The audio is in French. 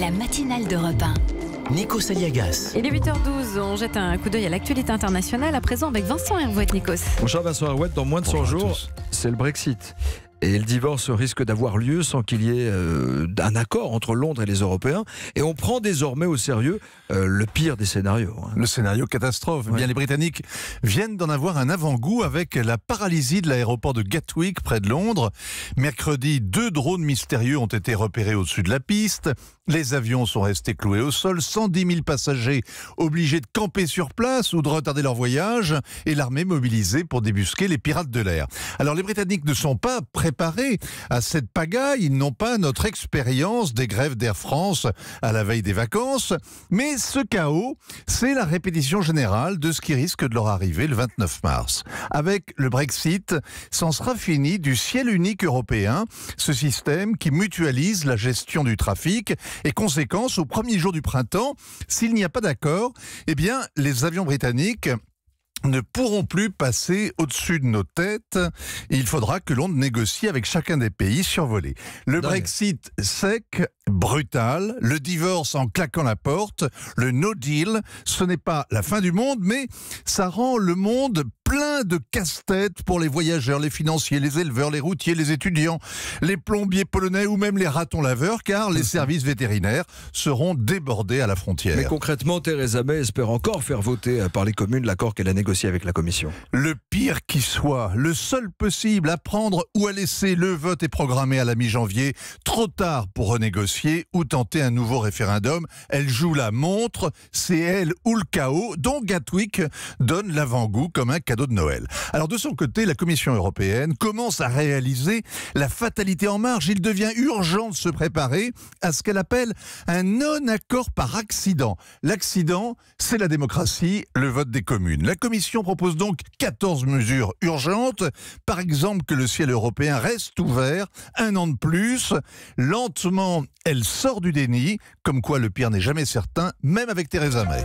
La matinale d'Europe 1. Nikos Aliagas. Il est 8h12, on jette un coup d'œil à l'actualité internationale à présent avec Vincent Herouet. Nikos. Mon cher Vincent Herouet, dans moins de 100 jours, c'est le Brexit. Et le divorce risque d'avoir lieu sans qu'il y ait un accord entre Londres et les Européens. Et on prend désormais au sérieux le pire des scénarios. Le scénario catastrophe. Ouais. Bien, les Britanniques viennent d'en avoir un avant-goût avec la paralysie de l'aéroport de Gatwick, près de Londres. Mercredi, 2 drones mystérieux ont été repérés au-dessus de la piste. Les avions sont restés cloués au sol. 110 000 passagers obligés de camper sur place ou de retarder leur voyage. Et l'armée mobilisée pour débusquer les pirates de l'air. Alors, les Britanniques ne sont pas préparés à cette pagaille. Ils n'ont pas notre expérience des grèves d'Air France à la veille des vacances. Mais ce chaos, c'est la répétition générale de ce qui risque de leur arriver le 29 mars. Avec le Brexit, c'en sera fini du ciel unique européen, ce système qui mutualise la gestion du trafic. Et conséquence, au premier jour du printemps, s'il n'y a pas d'accord, eh bien, les avions britanniques ne pourront plus passer au-dessus de nos têtes. Il faudra que Londres négocie avec chacun des pays survolés. Le Brexit sec, brutal, le divorce en claquant la porte, le no deal, ce n'est pas la fin du monde, mais ça rend le monde plein de casse-tête pour les voyageurs, les financiers, les éleveurs, les routiers, les étudiants, les plombiers polonais ou même les ratons laveurs, car les services vétérinaires seront débordés à la frontière. Mais concrètement, Theresa May espère encore faire voter par les communes l'accord qu'elle a négocié avec la Commission. Le pire qui soit, le seul possible à prendre ou à laisser, le vote est programmé à la mi-janvier. Trop tard pour renégocier ou tenter un nouveau référendum. Elle joue la montre, c'est elle ou le chaos, dont Gatwick donne l'avant-goût comme un cadeau de Noël. Alors de son côté, la Commission européenne commence à réaliser la fatalité en marche. Il devient urgent de se préparer à ce qu'elle appelle un non-accord par accident. L'accident, c'est la démocratie, le vote des communes. La Commission propose donc 14 mesures urgentes. Par exemple, que le ciel européen reste ouvert un an de plus. Lentement, elle sort du déni, comme quoi le pire n'est jamais certain, même avec Theresa May.